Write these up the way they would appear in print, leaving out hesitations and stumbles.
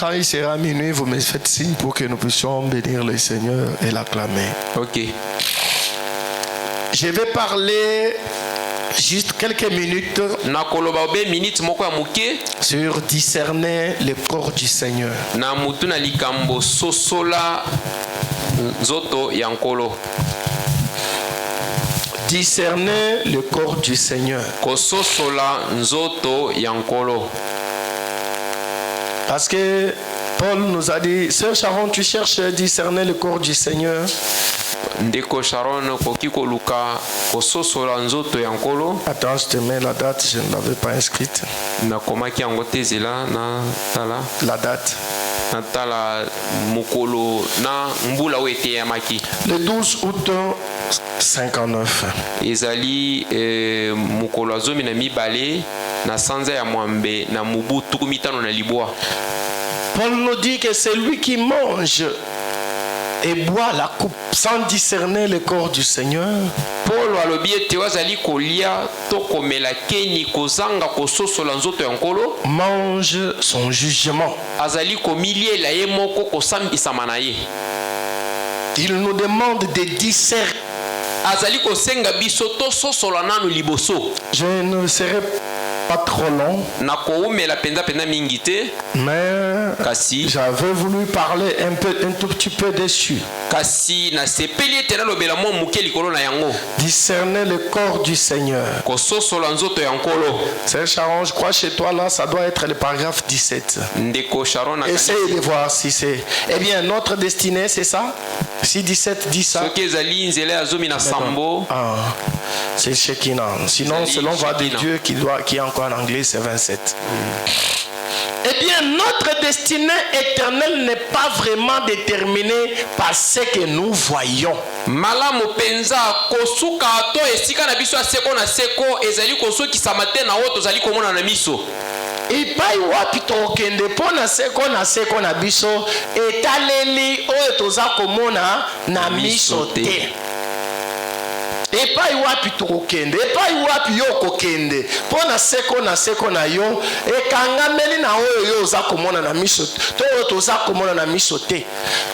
quand il sera minuit, vous me faites signe pour que nous puissions bénir le Seigneur et l'acclamer. Ok. Je vais parler juste quelques minutes sur discerner le corps du Seigneur. Discerner le corps du Seigneur. Parce que Paul nous a dit, Sœur Sharon, tu cherches à discerner le corps du Seigneur. Ndeko Sharon kokiko luka kososola nzoto ya nkolo. Attends, je te mets la date, je ne l'avais pas inscrite. Na komaki yango tezela na tala la date. Na tala mukolo na mbula wete ya maki. Le 12 août 59. Ezali mukolo azomi na mibale na sanza ya mwambe na mubu tukumitano na libwa. Paul nous dit que c'est lui qui mange et boit la coupe sans discerner le corps du Seigneur. Paul alobi ete wazali kolia to komela keni kozanga kososola nzoto ya nkolo. Mange son jugement. Azali komilie la ye moko kosambisama na ye. Il nous demande de discerner. Azali kosenga biso to sosola nanu liboso. Je ne serai pas trop long, mais j'avais voulu parler un tout petit peu dessus. Discerner le corps du Seigneur. C'est Sharon, je crois chez toi là, ça doit être le paragraphe 17. Essayez de voir si c'est. Eh bien, notre destinée, c'est ça? Si 17 dit ça. C'est Shekinah. Sinon, selon voix de Dieu qui est encore en anglais, c'est 27. Eh bien, notre destinée éternelle n'est pas vraiment déterminée par ce que nous voyons. Ipai wapi tokende pona seko na biso etaleli oyo toza komona na miso te. Epai wapi tokende, epai wapi yo kokende pona seko na yo ekangameli na oyo yo oza komona na miso to oyo toza komona na miso te.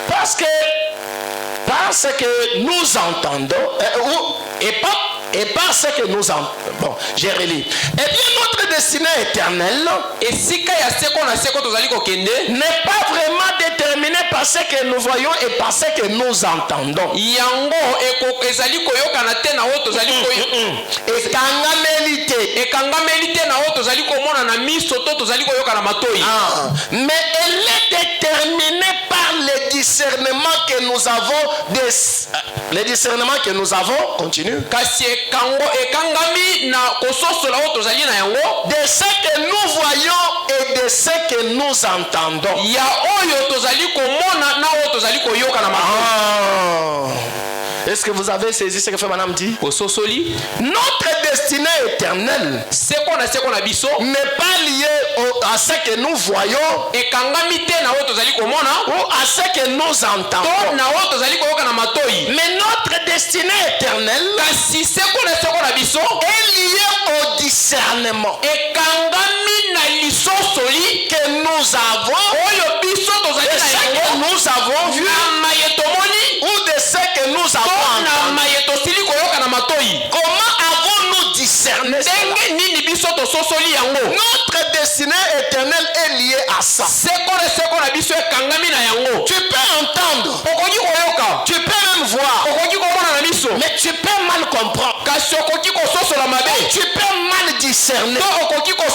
Parce que nous entendons et parce que nous entendons. Bon, j'ai relis. Et bien notre destinée éternelle n'est pas vraiment déterminée par ce que nous voyons et par ce que nous entendons. Mais elle est déterminée par le discernement que nous avons le discernement que nous avons, continue, de ce que nous voyons et de ce que nous entendons. Est-ce que vous avez saisi ce que fait Madame dit? Notre destinée éternelle n'est pas liée à ce que nous voyons ou à ce que nous entendons. Mais notre destinée éternelle est liée au discernement que nous avons de ce que nous avons vu ou de ce que nous avons entendu. Comment avons-nous discerné cela? Notre destinée éternelle est liée à ça. Tu peux entendre, tu peux même voir, mais tu peux mal comprendre. Et tu peux mal discerner. Tu peux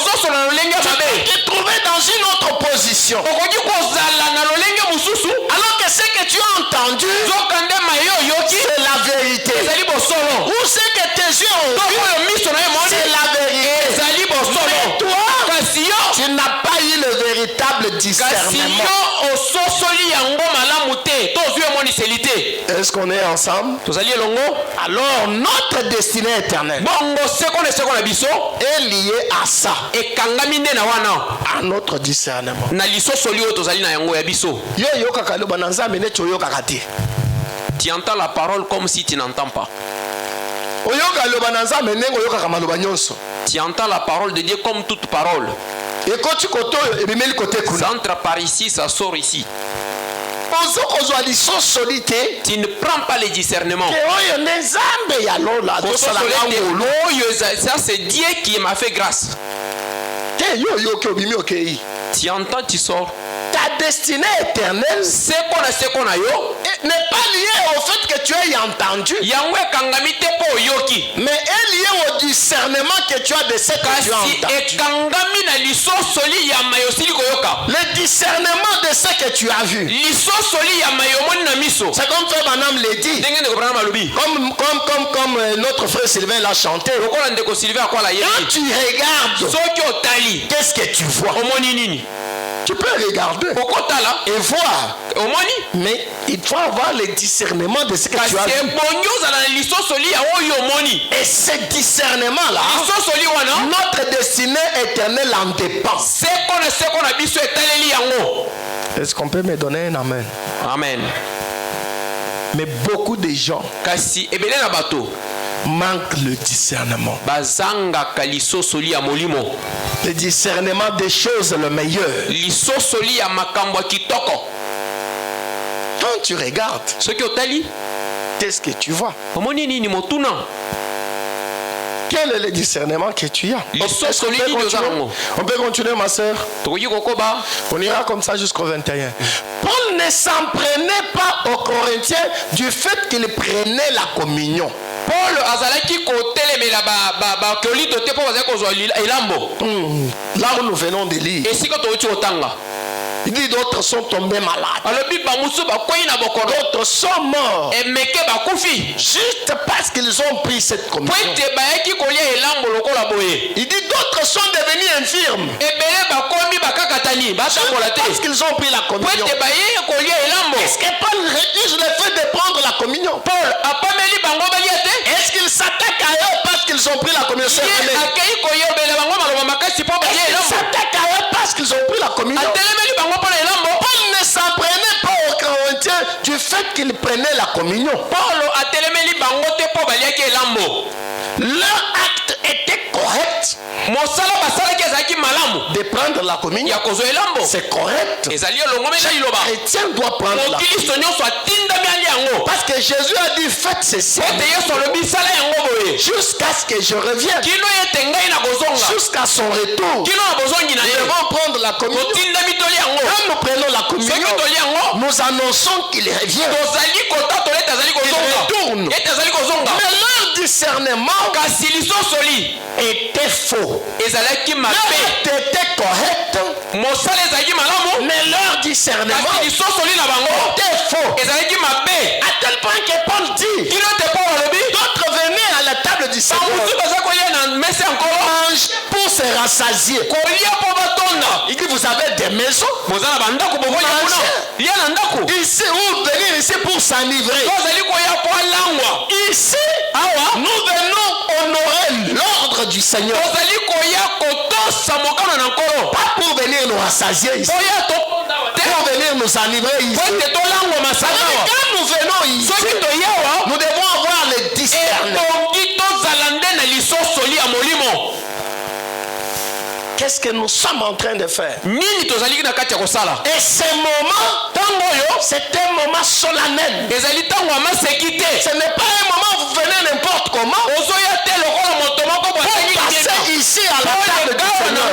te trouver dans une autre position. Alors que ce que tu as entendu, c'est la vérité. Ou ce que tes yeux ont vu, c'est la vérité. Mais toi, tu n'as pas eu le véritable discernement. Est-ce qu'on est ensemble? Alors notre destinée éternelle est liée à ça, à notre discernement. Tu entends la parole comme si tu n'entends pas. Tu entends la parole de Dieu comme toute parole. Et quand tu côté, et bien le côté Ça entre par ici, ça sort ici. Tu ne prends pas le discernement. Ça c'est Dieu qui m'a fait grâce. Tu entends, tu sors. Ta destinée éternelle ce qu'on a yo n'est pas liée au fait que tu aies entendu, mais est liée au discernement que tu as de ce que tu as entendu. Le discernement de ce que tu as vu. C'est comme Frère Branham l'a dit. Comme notre frère Sylvain l'a chanté. Quand tu regardes, qu'est-ce que tu vois? Tu peux regarder et voir, mais il faut avoir le discernement de ce que tu as vu. Et ce discernement-là, notre destinée éternelle en dépend. Est-ce qu'on peut me donner un amen? Amen. Mais beaucoup de gens manquent le discernement. Le discernement des choses le meilleur. Quand tu regardes, qu'est-ce que tu vois? Quel est le discernement que tu as? On peut continuer, ma soeur? On ira comme ça jusqu'au 21. Paul ne s'en prenait pas aux Corinthiens du fait qu'il prenait la communion. Paul azalaki kotelemela ba kolito te po bazali kozwa elambo. Là où nous venons de lire. Et si ko tochi otanga. Il dit d'autres sont tombés malades. D'autres sont morts. Juste parce qu'ils ont pris cette communion. Il dit d'autres sont devenus infirmes. Parce qu'ils ont pris la communion. Est-ce que Paul rédige le fait de prendre la communion? Est-ce qu'il s'attaque à eux parce qu'ils ont pris la communion? Est-ce qu'il s'attaque à eux parce qu'ils ont pris la communion? Paul ne s'en prenait pas aux Corinthiens du fait qu'ils prenaient la communion. Leur acte était correct. De prendre la communion, c'est correct. Chaque chrétien doit prendre la communion. Parce que Jésus a dit faites ceci jusqu'à ce que je revienne. Jusqu'à son retour, nous devons prendre la communion. Quand nous prenons la communion, nous annonçons qu'il revient. Il retourne. Mais leur discernement était faux. Leur acte était correct, mais leur discernement était faux. À tel point que Paul dit d'autres venaient à la table du Seigneur manger pour se rassasier. Il dit vous avez des maisons, ici vous venez ici pour s'enivrer. Ici nous venons honorer l'ordre du Seigneur, pas pour venir nous rassasier ici, pour venir nous enivrer ici. Quand nous venons ici, nous devons avoir le discernement. Qu'est-ce que nous sommes en train de faire? Et ce moment, c'est un moment solennel. Ce n'est pas un moment où vous venez n'importe comment. Pour passer ici à la table du Seigneur.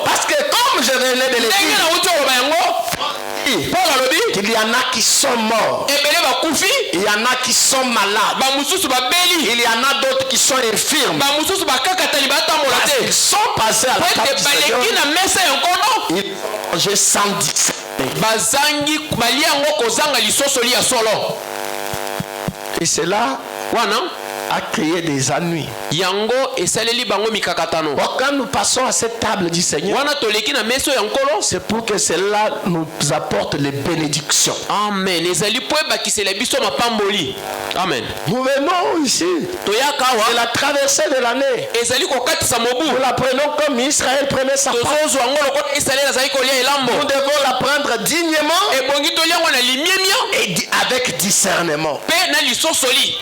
Parce que comme je venais de le dire, il y en a qui sont morts. Il y en a qui sont malades. Il y en a d'autres qui sont infirmes. Ils sont passés à la table du Seigneur. J'ai 117. Et cela a créé des ennuis. Quand nous passons à cette table du Seigneur, c'est pour que cela nous apporte les bénédictions. Amen. Amen. Nous venons ici. C'est la traversée de l'année. Nous la prenons comme Israël prenait sa part. Nous devons la prendre prendre dignement ebongi toliango na limiemia et avec discernement. pe na lisosoli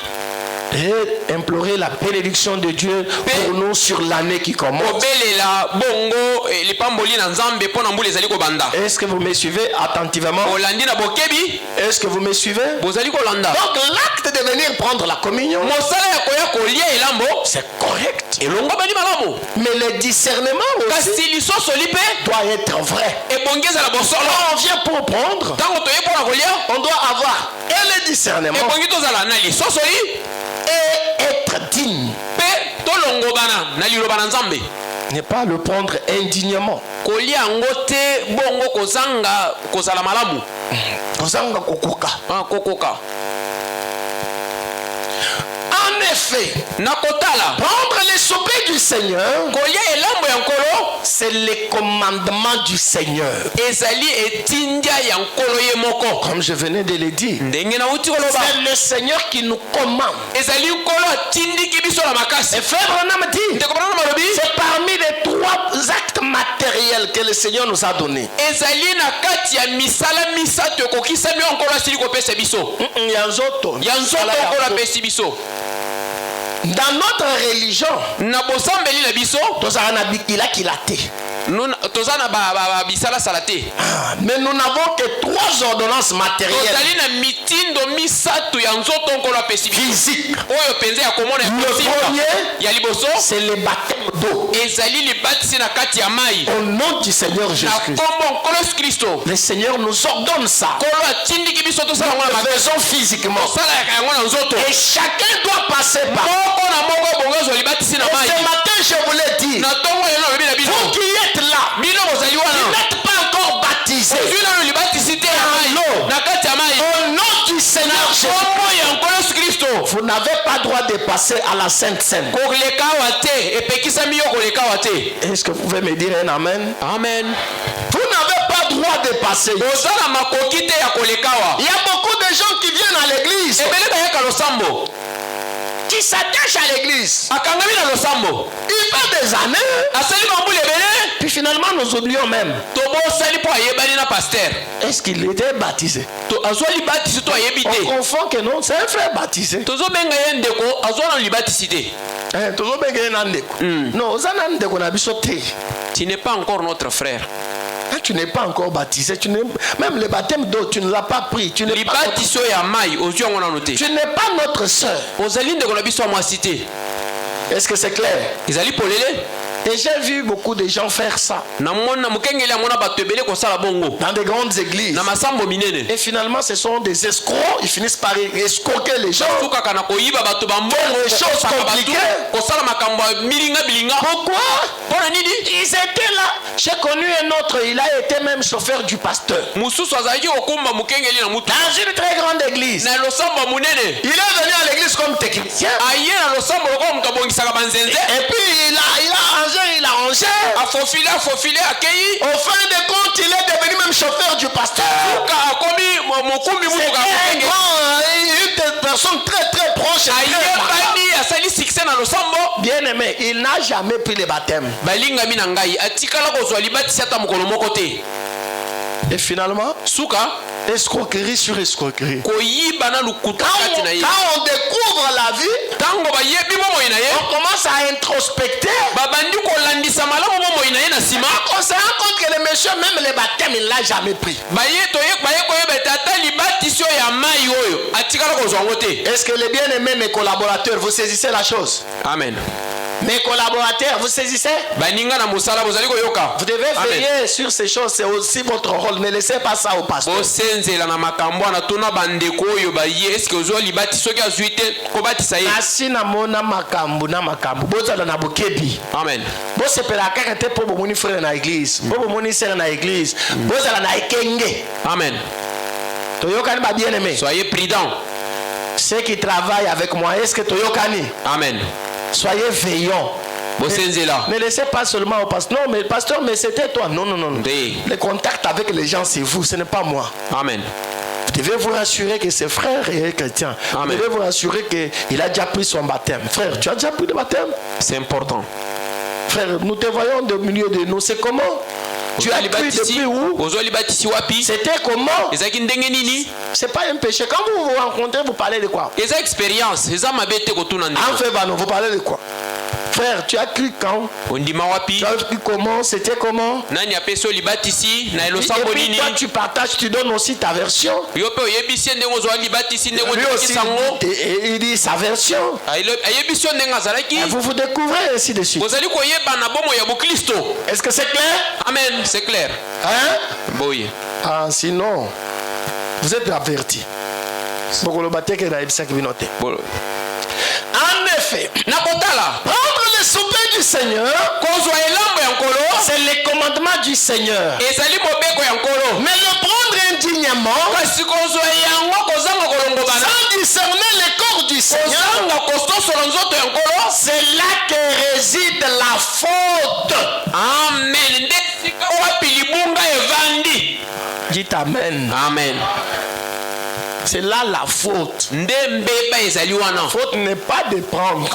Et implorer la bénédiction de Dieu pour nous sur l'année qui commence. obelela bongo lipamboli na nzambe mpo na mbula ezali kobanda. Est-ce que vous me suivez attentivement? olandi na bokebi Est-ce que vous me suivez? bozali kolanda. Donc l'acte de venir prendre la communion, mosala ya koya kolia elambo c'est correct. elongo bani malamu Mais le discernement aussi kasi lisosoli mpe doit être vrai. ebongi ezala bosolo. Quand on vient pour prendre, ntango toye mpona kolia on doit avoir et le discernement ebongi tozala na lisosoli et être digne. mpe tolongobana na liloba na nzambe. Ne pas le prendre indignement. kolia yango te bongo kozanga kozala malamu Kozanga kokoka. kokoka. En effet, na kotala prendre les soupers du Seigneur, kolia elambo ya nkolo c'est le commandement du Seigneur. ezali etindia ya nkolo ye moko. Comme je venais de le dire, ndenge nauti koloba c'est le Seigneur qui nous commande. ezali nkolo atindiki biso na makasi. Et frère Branham dit, ndeko Branham malobi c'est parmi les 3 actes matériels que le Seigneur nous a donnés. ezali na kati ya misala misato ekokisami oyo nkolo asili kopesa biso. Ya nzoto nkolo apesi biso. dans notre religion, na bosambeli na biso tozala na bikila kilate. toza na bisala sala te. Mais nous n'avons que 3 ordonnances matérielles tozali na mitindo misato ya nzoto nkolo apesi biso physiques. oyo mpenza ya komona ya Le kosimba. premier, ya liboso c'est le baptême d'eau. ezali libatisi na kati ya mai Au nom du Seigneur na Jésus-Christ. nkombo nkolo yesu kristo. Le Seigneur nous ordonne ça. nkolo atindiki biso tosala yango na Nous le faisons physiquement. tosala yango na nzoto. Et chacun doit passer par. moko na moko ebongo ezwa libatisi na Et mai. ce matin, je voulais dire, na ntongo lelo alobi na bino vous qui êtes là, bino bozali vous wana n'êtes pas encore baptisés. ozwi nano libatisi te ya mai Allô? na kati ya mai. Au nom du Seigneur Jésus, nkombo ya nkolo yesu kristo vous n'avez pas droit de passer à la Sainte Seine. koleka awa te epekisami yo koleka awa te. Est-ce que vous pouvez me dire un amen? amen. Vous n'avez pas droit de passer. oza na makoki te ya koleka awa. Il y a beaucoup de gens qui viennent à l'église, ebele bayaka losambo qui s'attachent à l'église. akangami na losambo Il fait des années, asali bambula ebele puis finalement nous oublions même. tobosali mpo ayebani na paster Est-ce qu'il était baptisé? azwa libatisi to ayebi On te. confond que non, c'est un frère baptisé. tozobenga ye ndeko azwa na libatisi te. tozobenga ye na ndeko. Non, oza na ndeko na biso te. tu n'es pas encore notre frère. Quand tu n'es pas encore baptisé, même le baptême d'eau, tu ne l'as pas pris. Tu n'es pas, libatisi oyo ya mai ozwi yango nano te. tu n'es pas notre soeur. ozali ndeko na biso ya mwasi te. Est-ce que c'est clair? ezali polele. Et j'ai vu beaucoup de gens faire ça namona mokengeli yango na bato ebele kosala bongo dans de grandes églises. na masambo minene. Et finalement, ce sont des escrocs. Ils finissent par escroquer les gens. sukaka na koyiba bato bambongo Des choses compliquées. kosala makambo ya milinga bilinga. Pourquoi? mpona nini? Ils étaient là. J'ai connu un autre, il a été même chauffeur du pasteur. mosusu azalaki kokumba mokengeli na mutu Dans une très grande église. na losambo munene. Il est venu à l'église comme technicien. aye na losambo lokola moto abongisaka banzenze. Et puis il a rangé. afofile akei. Au fin de compte, il est devenu même chauffeur du pasteur. suka akomi mokumbi C'est mutuka un mokengeli. une personne très très proche. et très marquante. ayebani asali succès na losambo. Bien aimé, il n'a jamais pris le baptême. balingami na ngai atikala kozwa libatisi ata mokolo moko te. Et finalement, suka escroquerie sur escroquerie. koyiba na lukuta kati na ye. Quand on découvre la vie, ntango bayebi bomoi na ye on commence à introspecter. babandi kolandisa malamu bomoi na ye na nsima. On se rend compte que le monsieur, même le baptême, il ne l'a jamais pris. baye koyeba ete ata libatisi oyo ya mai oyo atikala kozwa yango te. Est-ce que les bien-aimés, mes collaborateurs, vous saisissez la chose? amen. Mes collaborateurs, vous saisissez? baninga na mosala bozali koyoka. Vous devez veiller sur ces choses, c'est aussi votre rôle. Ne laissez pas ça au pasteur. bosenzela na makambo wana tuna bandeko oyo baye eske ozwa libatisi soki azwi te kobatisa ye. Asi na mona makambu na makambu. Bozala na bokebi. amen. Bosepela kaka te po bomoni frère na église. Po bomoni sœur na église. Bozala na ekenge. amen. Toyokani ba bien-aimé. soyez prudent. Ceux qui travaillent avec moi, est-ce que toyokani? amen. Soyez veillants. bosenzela. Ne laissez pas seulement au pasteur. Non, mais pasteur, mais c'était toi. Non, non, non. Nde. Le contact avec les gens, c'est vous, ce n'est pas moi. amen. Vous devez vous rassurer que c'est frère et chrétien. Amen. Vous devez vous rassurer qu'il a déjà pris son baptême. Frère, tu as déjà pris le baptême? c'est important. Frère, nous te voyons au milieu de nous. C'est comment? Tu as cru depuis où? C'était comment? C'est pas un péché. Quand vous vous rencontrez, vous parlez de quoi? Eza expérience, eza mabete kotuna ndeko. En fait, vous parlez de quoi? Frère, tu as cru quand? Ondima wapi? Tu as cru comment? C'était comment? Nani apeso libatisi na Et elosambo puis nini? toi, tu partages, tu donnes aussi ta version. Yo pe oyebisi ndengo zo libatisi ndengo Lui aussi, sango. il dit sa version. Ayebisi ndenga zalaki. Et vous vous découvrez ainsi de suite. Bozali koyeba na bomo ya Bokristo. Est-ce que c'est clair? Amen, c'est clair. Hein? Boye. Ah, sinon, vous êtes avertis. En effet, prendre le souper du Seigneur, c'est le commandement du Seigneur. Mais le prendre indignement, sans discerner le corps du Seigneur, c'est là que réside la faute. Amen. Dites Amen. Amen. C'est là la faute. La faute n'est pas de prendre.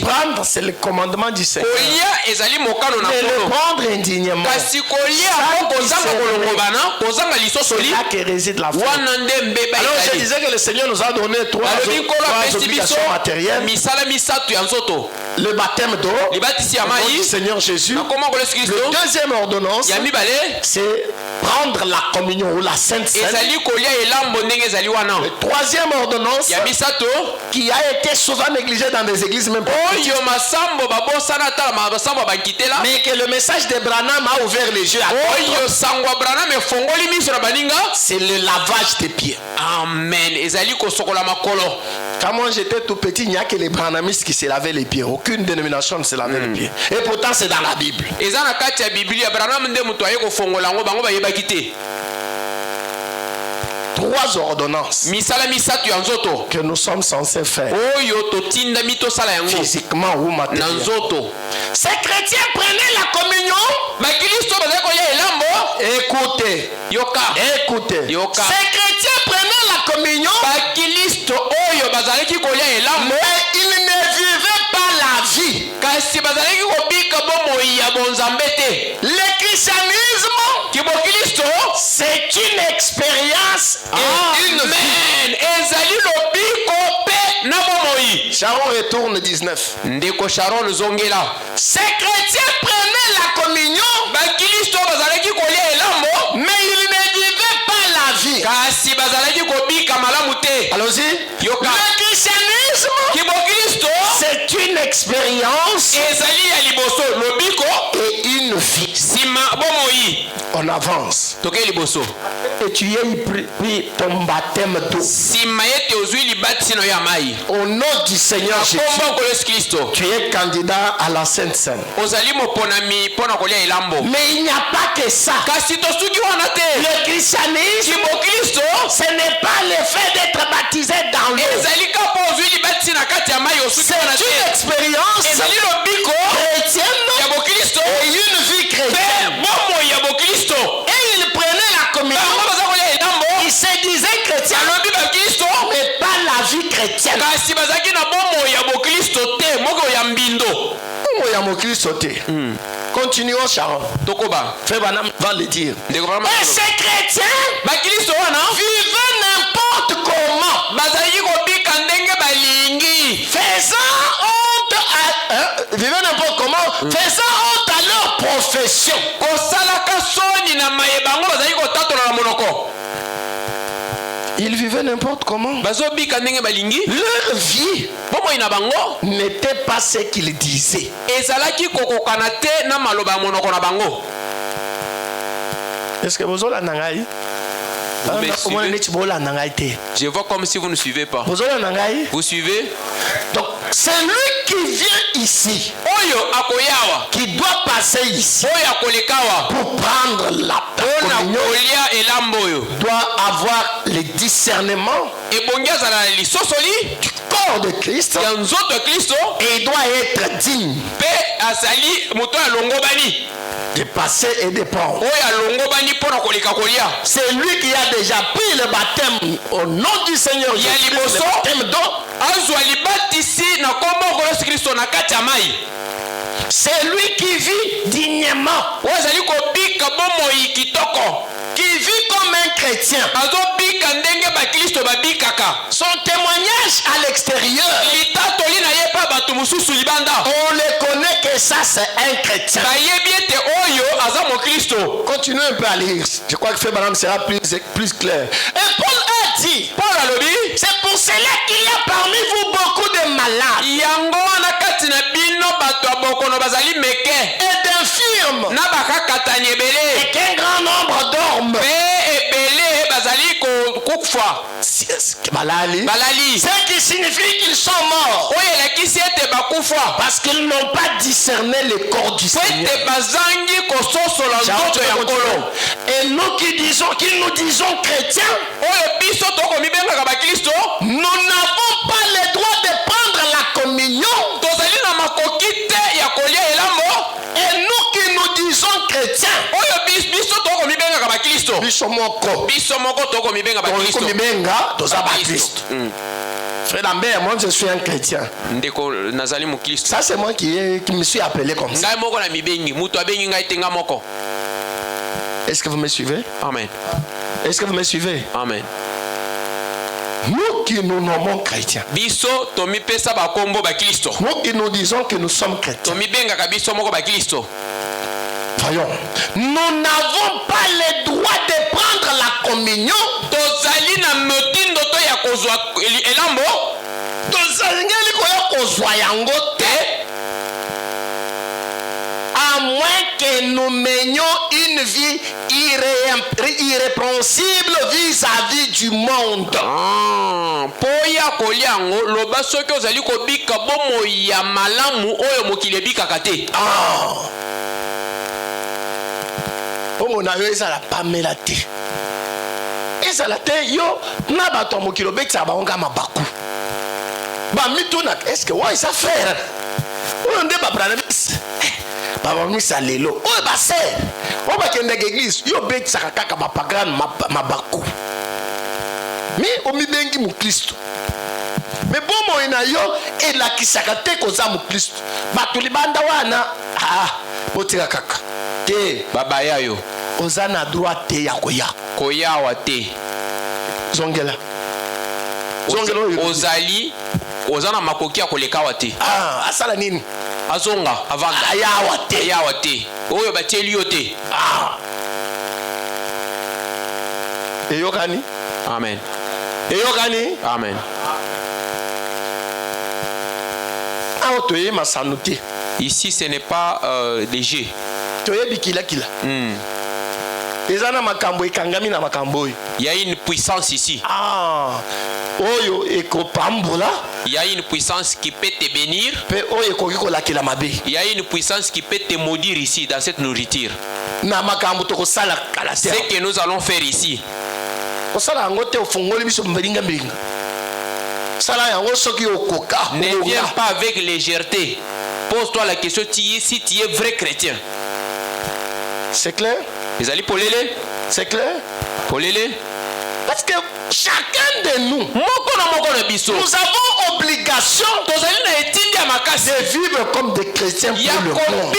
Prendre, c'est le commandement du Seigneur. Mais le prendre indignement, c'est là que réside la faute. Alors je disais que le Seigneur nous a donné trois obligations matérielles. Le baptême d'eau, du Seigneur Jésus. Le deuxième ordonnance, c'est prendre la communion ou la Sainte Seine. Le troisième ordonnance, qui a été souvent négligée dans des églises même mais que le message de Branham a ouvert les yeux à c'est le lavage des pieds. Amen. Quand moi j'étais tout petit, il n'y a que les branhamistes qui se lavaient les pieds. Aucune dénomination ne se lavait les pieds. Et pourtant c'est dans la Bible. Trois ordonnances que nous sommes censés faire physiquement ou matériellement. Ces chrétiens prenaient la communion. Écoutez. Écoutez. Ces chrétiens prenaient la communion. Mais ils ne vivaient pas la vie. Le christianisme, c'est une expérience et une vie. Sharon retourne 19. Ces chrétiens prenaient la communion, mais ils ne vivaient pas la vie. Allons-y. Le christianisme, c'est une expérience et une vie. On avance. Et tu y as pris ton baptême d'eau. Au nom du Seigneur Jésus, tu es candidat à la Sainte Seine. Mais il n'y a pas que ça. Le christianisme, ce n'est pas le fait d'être baptisé dans l'eau. C'est une expérience chrétienne et une vie chrétienne. Et il prenait la communion. Il se disait chrétien, mais pas la vie chrétienne. Continuons, Sharon. Frère Branham va le dire. Et ces chrétiens vivaient n'importe comment, faisant honte à leur profession. Ils vivaient n'importe comment. Leur vie n'était pas ce qu'ils disaient. Est-ce que vous avez nangai? Je vois comme si vous ne suivez pas. Vous suivez? Donc, c'est lui qui vient ici, qui doit passer ici pour prendre la communion, doit avoir le discernement du corps de Christ et il doit être digne de passer et de prendre. C'est lui qui a déjà pris le baptême au nom du Seigneur Jésus, le baptême d'eau. C'est lui qui vit dignement. Qui vit comme un chrétien. Son témoignage à l'extérieur, on le connaît que ça c'est un chrétien. Continuez un peu à lire. Je crois que Frère Branham sera plus clair. Et Paul a dit, c'est pour cela qu'il y a parmi vous beaucoup de malades et d'infirmes et qu'un grand nombre dorment. Ce qui signifie qu'ils sont morts parce qu'ils n'ont pas discerné le corps du Seigneur. Et nous qui nous disons chrétiens, nous n'avons pas le droit de prendre la communion. Et nous qui nous disons chrétiens, Frère Lambert, moi je suis un chrétien. Ça c'est moi qui me suis appelé comme ça. Est-ce que vous me suivez? Amen. Est-ce que vous me suivez? Amen. Nous qui nous nommons chrétiens, nous qui nous disons que nous sommes chrétiens, voyons, nous n'avons pas le droit de prendre la communion à moins que nous menions une vie irrépréhensible vis-à-vis du monde. Est-ce que ouais ça frère? On ne pas prendre Baba misa lelo. Oh ba sœur. On va kende l'église. Yo bet sakaka ba pagan mabaku. Mais o mi bengi mu Kristo. Mais bon mo ina yo e la kisakate ko za mu Kristo. Batuli banda wana botika kaka. Te baba yayo. Ozana droit te ya koya. Koya wa te. Zongela. Ozali ozana makoki ya koleka wa te. Asala nini? Azonga avanga ayawa te oyo bateli yo te. Eyokani? Amen. Eyokani? Amen. Ici ce n'est pas léger. Il y a une puissance ici. Il y a une puissance qui peut te bénir. Il y a une puissance qui peut te maudire ici dans cette nourriture. Ce que nous allons faire ici. Ne viens pas avec légèreté. Pose-toi la question si tu es vrai chrétien. C'est clair? C'est clair? Parce que chacun de nous, nous avons obligation de vivre comme des chrétiens pour le monde.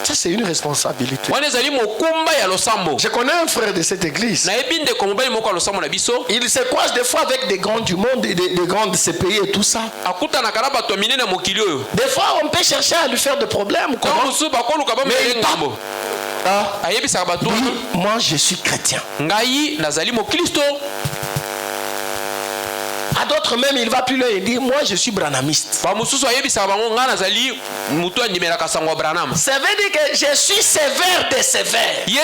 Ça c'est une responsabilité. Je connais un frère de cette église. Il se croise des fois avec des grands du monde et des grands de ces pays et tout ça. Des fois on peut chercher à lui faire des problèmes. Moi je suis chrétien. À d'autres même il va plus loin et dire moi je suis branhamiste. Ça veut dire que je suis sévère de sévère. Vous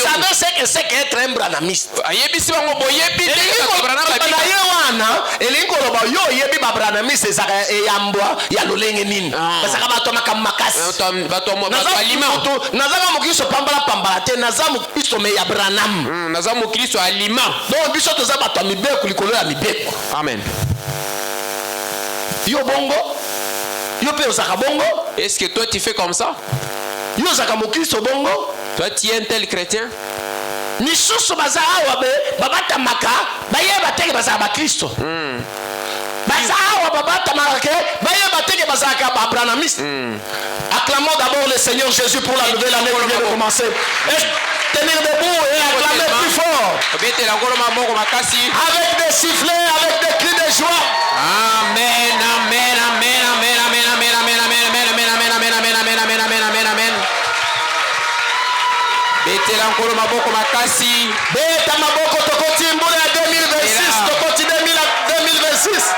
savez ce que c'est qu'être un branhamiste. Amen. Est-ce que toi tu fais comme ça? Toi tu es un tel chrétien? Acclamons d'abord le Seigneur Jésus pour la nouvelle année qui vient de commencer. Tenir debout et acclamer plus fort. Avec des sifflets, avec des cris de joie. Amen, amen, amen, amen, amen, amen, amen, amen, amen, amen, amen, amen, amen, amen, amen, amen, amen, amen. Betela nkolo maboko makasi. Beta maboko tokoti mbule ya 2026, tokoti 2026.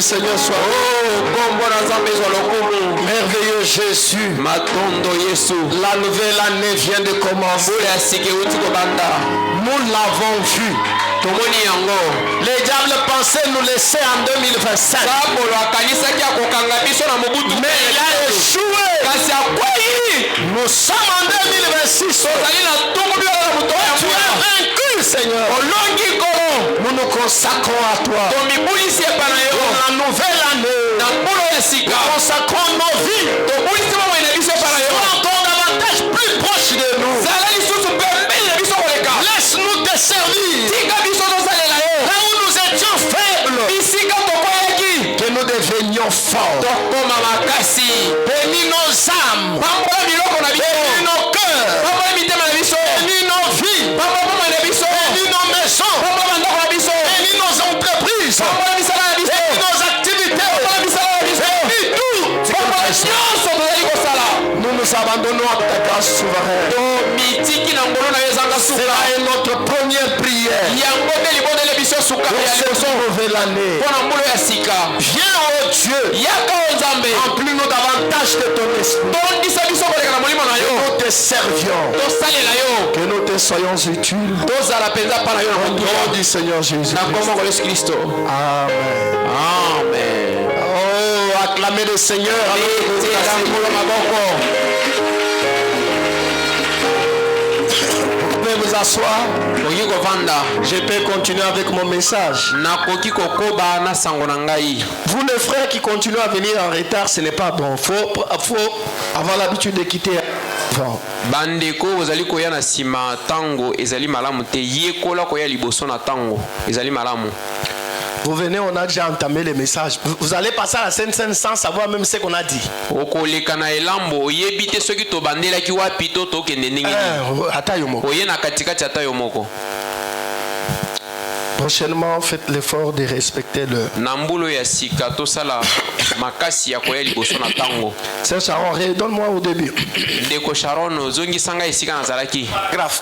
Seigneur soit merveilleux Jésus. La nouvelle année vient de commencer. Nous l'avons vu. Les diables pensaient nous laisser en 2025. Mais il a échoué. Nous sommes en 2026. Tu as vaincu, Seigneur. Nous nous consacrons à toi. Dans la nouvelle année, nous consacrons nos vies. Sois encore davantage plus proche de nous. Laisse-nous te servir. Là où nous étions faibles, que nous devenions forts. Bénis nos âmes. Bénis nos cœurs. Bénis nos vies. Bénis nos maisons. Bénis nos entreprises. Bénis nos activités. Bénis tout. Nous nous abandonnons à ta grâce souveraine. Cela est notre première prière. Pour ce nouvel année. Viens, oh Dieu. Remplis-nous davantage de ton esprit. Nous te servions. Que nous te soyons utiles. Au nom du Seigneur Jésus. Amen. Amen. Oh, acclamez le Seigneur. Vous pouvez vous asseoir. Je peux continuer avec mon message. Vous les frères qui continuent à venir en retard, ce n'est pas bon. Faut avoir l'habitude de quitter. Bandeko ozali koya na sima tango ezali malamu te yekola koya liboso na tango ezali malamu. Vous venez, on a déjà entamé le message. Vous allez passer à la scène sans savoir même ce qu'on a dit. Okoleka na elambo yebite soki to bandela ki wapi to to kende ndenge ni. Ata yo moko. Oye na katikati ata yo moko. Prochainement, faites l'effort de respecter le. Nambulo ya sika to sala makasi ya koya liboso na tango. C'est Sharon, redonne-moi au début. Ndeko Sharon zongi sanga esika na zalaki. Grave.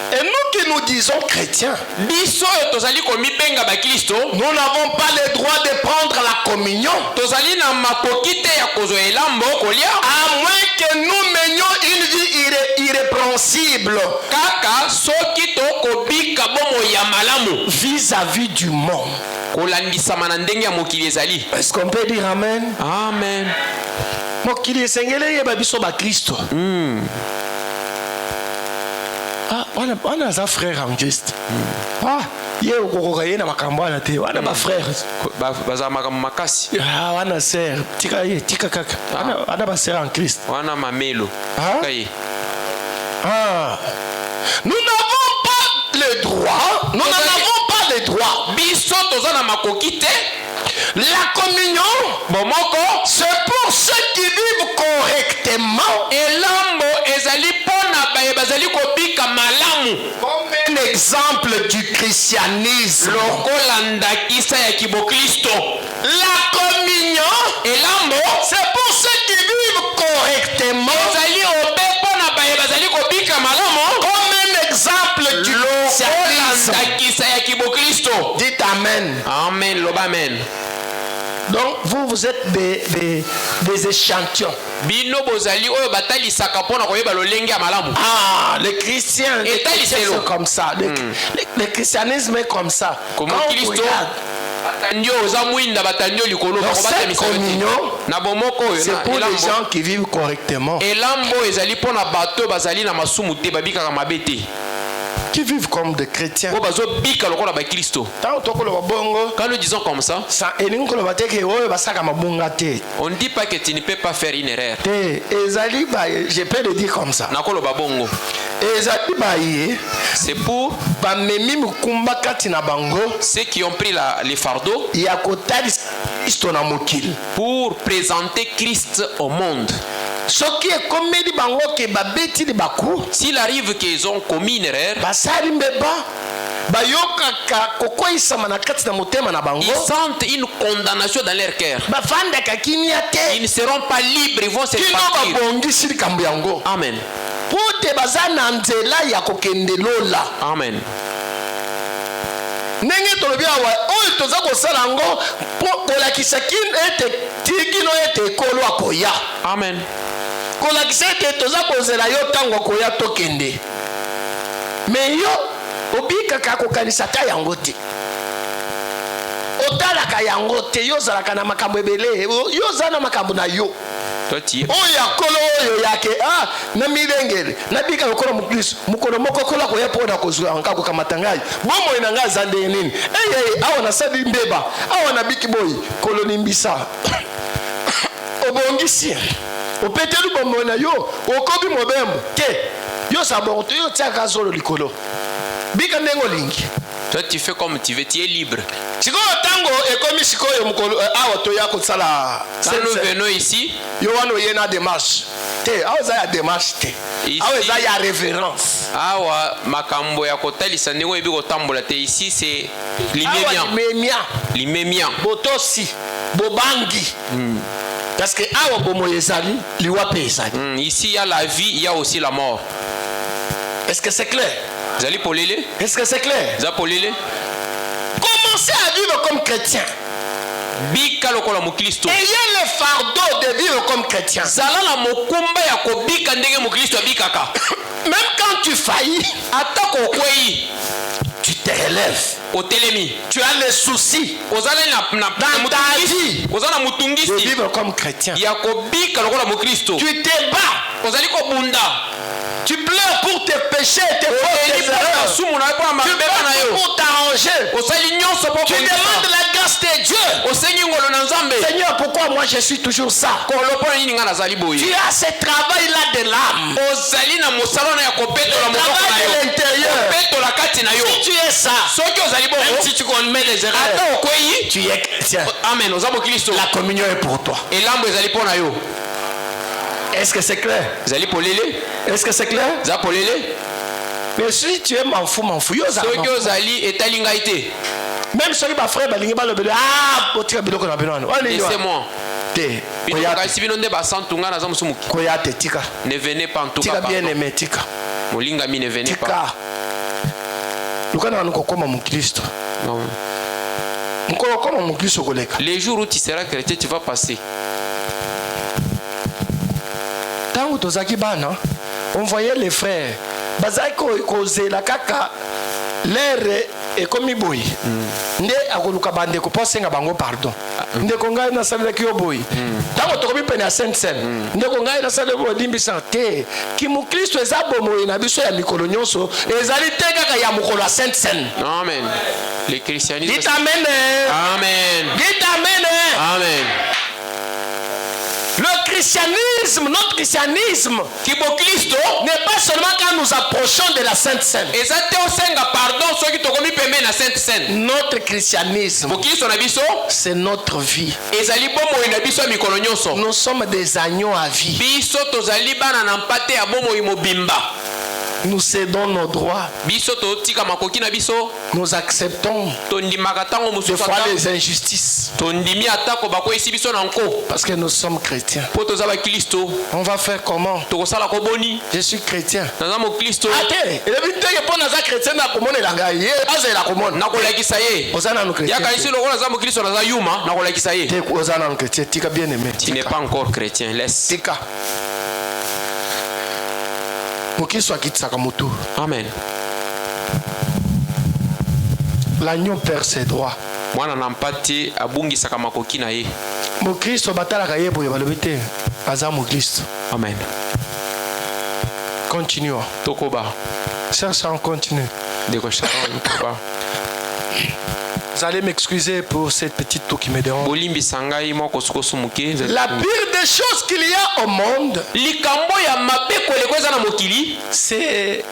Et nous qui nous disons chrétiens, nous n'avons pas le droit de prendre la communion, à moins que nous menions une vie irrépréhensible vis-à-vis du monde. Est-ce qu'on peut dire amen? Amen. Ah, on a un frère en Christ. Ah, il y a un frère. Ah, on a sœur. On a sœur en Christ. Ah. Nous n'avons pas le droit. Nous n'en avons pas le droit. La communion, c'est pour ceux qui vivent correctement. Comme un exemple du christianisme. La communion, c'est pour ceux qui vivent correctement. Comme un exemple du christianisme. Dites amen. Amen. Amen. Donc vous êtes des échantillons. Ah, les chrétiens sont comme ça. Le christianisme est comme ça. Quand on regarde, cette communion, c'est pour les gens qui vivent correctement. Qui vivent comme des chrétiens. Quand nous disons comme ça, on ne dit pas que tu ne peux pas faire une erreur. Je peux le dire comme ça. C'est pour ceux qui ont pris les fardeaux pour présenter Christ au monde. S'il arrive qu'ils ont commis une erreur, ils sentent une condamnation dans leur cœur. Ils ne seront pas libres, ils vont se partir. Amen. Amen. Amen. Mais yo obikaka kokanisa yango te. Otalaka yango te, yo zalaka na makambo ebele, yo zana makambo na yo. Oya kolo oyo yake na milengele na bika lokolo mukristo mukolo moko kola ko yapo na kozwa nkako kamatangai bomo inanga zande nini awa na sadi mbeba awa na biki boy koloni mbisa bongisi opeteli bombo na yo okobi mobembo te yo saborto yo tiaka solo likolo bika ndenge olingi. Toi tu fais comme tu veux, tu es libre. Sikoyo tango ekomi sikoyo mukolo awa to ya kosala. Quand nous venons ici, yo wana yena démarche te awa za ya démarche te awa za ya révérence awa makambo ya kotalisa ndenge oyebi kotambola te. Ici c'est limemia botosi bobangi parce que awa bomo ezali liwa pe ezali. Ici il y a la vie, il y a aussi la mort. Est-ce que c'est clair? Zali polele? Est-ce que c'est clair? Za polele? Commencez à vivre comme chrétien. Bika lokola mukristo. Ayez le fardeau de vivre comme chrétien. Zala la mokumba ya ko bika ndenge mukristo bikaka. Même quand tu faillis, atako kwei, tu te relèves. Otelemi. Tu as les soucis. Ozala na dans ta vie. Ozala mutungisi. De vivre comme chrétien. Ya ko bika lokola mukristo. Tu te bats. Ozali ko bunda. Tu pleures pour tes péchés, tes fautes, tes erreurs. Tu pleures pour t'arranger. Tu demandes la grâce de Dieu. Seigneur, pourquoi moi je suis toujours ça? Tu as ce travail-là de l'âme. Le travail de l'intérieur. Si tu es ça, même si tu commets les erreurs, tu es chrétien. Amen. La communion est pour toi. Est-ce que c'est clair? Est-ce que c'est clair? Mais si tu es m'enfou. Même si tu es frère, laissez-moi. Ne venez pas en tout cas. Bien aimé, tika. Molingami ne venez pas. Les jours où tu seras chrétien, tu vas passer. On voyait les frères. Bazako causer la kaka l'air et comme boy. Nde akoluka bande ko posenga bango pardon. Nde ko ngai na sabela ki oboy. Tango to komi pene ya Saint-Seine. Nde ko ngai na sabela bo limbi santé. Ki mu Kristo eza bomo na biso ya mikolo nyonso ezali te kaka ya mukolo ya Saint-Seine. Amen. Le christianisme. Dites amen. Amen. Dites amen. Amen. Le christianisme, notre christianisme, n'est pas seulement quand nous approchons de la Sainte Seine. Notre christianisme, c'est notre vie. Nous sommes des agneaux à vie. Nous cédons nos droits. Nous acceptons des fois les injustices. Parce que nous sommes chrétiens. On va faire comment? Je suis chrétien. Tu n'es pas encore chrétien. Laisse. Amen. L'agneau perd ses droits. Amen. Continuons. Ça, on continue. Vous allez m'excuser pour cette petite toux qui me dérange. La pire des choses qu'il y a au monde, c'est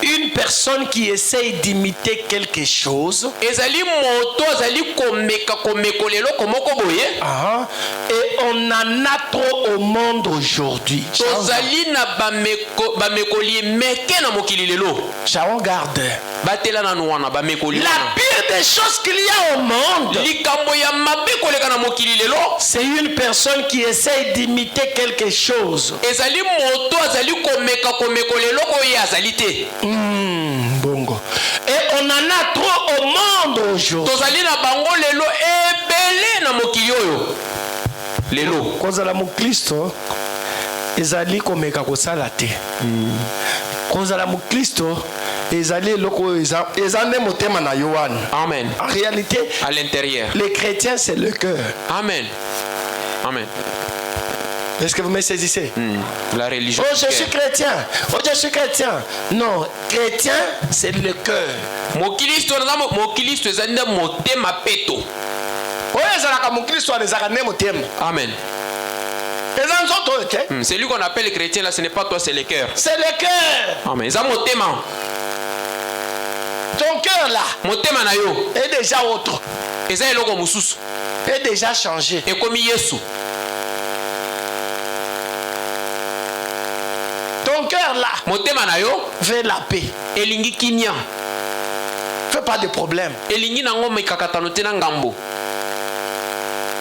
une personne qui essaye d'imiter quelque chose. Et on en a trop au monde aujourd'hui. J'en garde. La pire des choses qu'il y a au monde, c'est une personne qui essaye d'imiter quelque chose. Bongo. Et on en a trop au monde aujourd'hui. Kozala mukristo ezali komeka kosala te. Kozala mukristo ezali loko ezande motema na Yohane. Amen. En réalité, à l'intérieur, les chrétiens c'est le cœur. Amen. Amen. Est-ce que vous me saisissez? La religion. Oh, je suis chrétien. Oh, je suis chrétien. Non, chrétien, c'est le cœur. Amen. C'est lui qu'on appelle le chrétien là, ce n'est pas toi, c'est le cœur. C'est le cœur. Amen. Ça motema. Ton cœur là motema na yo est déjà autre. Eza eloko mususu. Est déjà changé. Et comme Yesu. Ton cœur là motema na yo veut la paix. Elingi kimia. Fais pas de problème. Elingi nango mekakatano tena ngambo.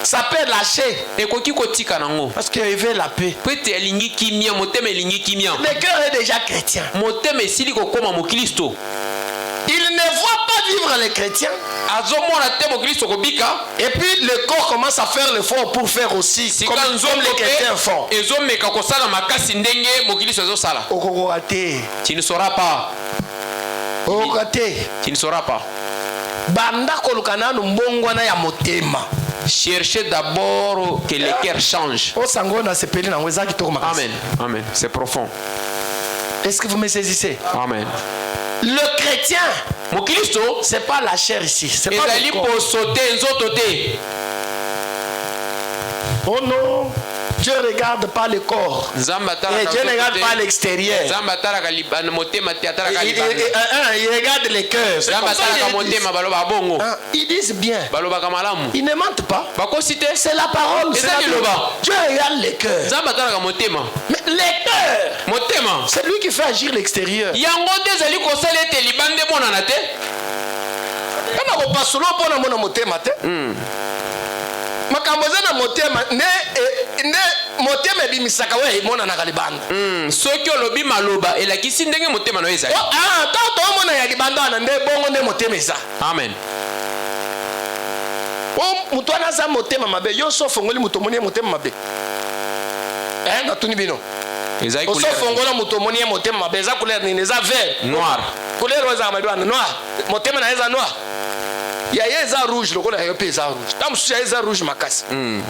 Ça peut lâcher. Ekoki kotika nango. Parce qu'il veut la paix. Pete elingi kimia, motema elingi kimia. Le cœur est déjà chrétien. Motema esili kokoma mo Kristo. Il ne voit pas vivre les chrétiens. Et puis le corps commence à faire l'effort pour faire aussi comme les chrétiens font. Tu ne sauras pas. Tu ne sauras pas. Cherchez d'abord que le cœur change. Amen. Amen. C'est profond. Est-ce que vous me saisissez? Amen. Le chrétien, mon Christo, c'est pas la chair ici. C'est pas le corps. Oh non, Dieu ne regarde pas le corps. Et Dieu ne regarde pas l'extérieur. Il regarde les cœurs. Ils disent bien. Ils ne mentent pas. C'est la parole. Dieu regarde les cœurs. Mais les cœurs, c'est lui qui fait agir l'extérieur. Makamboza na motema ne motema ebimisaka we mona na kalibanda soki olobi maloba elakisi ndenge motema no ezali toto mona ya libanda na nde bongo nde motema eza. Amen. Mutu ana za motema mabe yo so fongoli mutu moni motema mabe na tuni bino ezali ko so fongola mutu moni motema mabe eza couleur ni eza vert noir couleur eza madwana noir motema na eza noir. Il y a un rouge, le colère est rouge. Comme si il y a un rouge macasse. Comme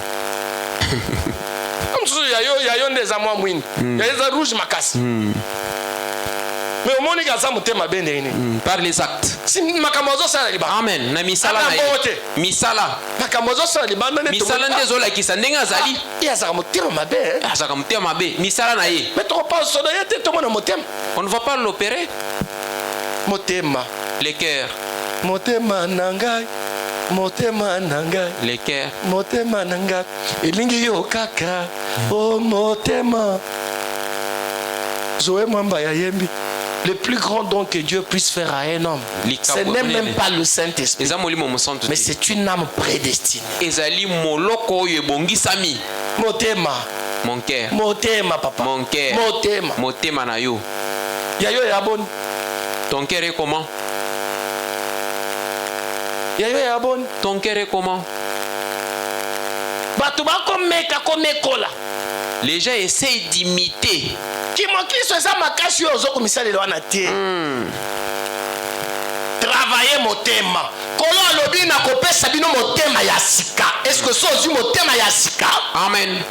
si il y a un des amours mouines. Il y a un rouge macasse. Mais au monde, il y a un thème à bénir. Par les actes. Si Makamozo ça liba. Amen. Na misala na misala. Makamozo ça liba. Misala ndezola kisa ndenga zali. Il y a un thème à bé. Ah, ça comme thème à bé. Misala na ye. Mais trop pas sur le thème, tout le monde thème. On ne va pas l'opérer. Motema. Les cœurs. Motema nangai, motema nangai, les cœurs, motema nangai, elingi yo kaka, oh motema. Zoé Mwamba Yayembi, le plus grand don que Dieu puisse faire à un homme, ce n'est même pas le Saint-Esprit, mais c'est une âme prédestinée. Motema, mon cœur, motema papa, mon cœur, motema, motema na yo. Yayo yabon. Ton cœur est comment? Ton cœur est comment? Les gens essayent d'imiter. Travailler mon thème. Est-ce que ça aussi mon thème yasika? Amen.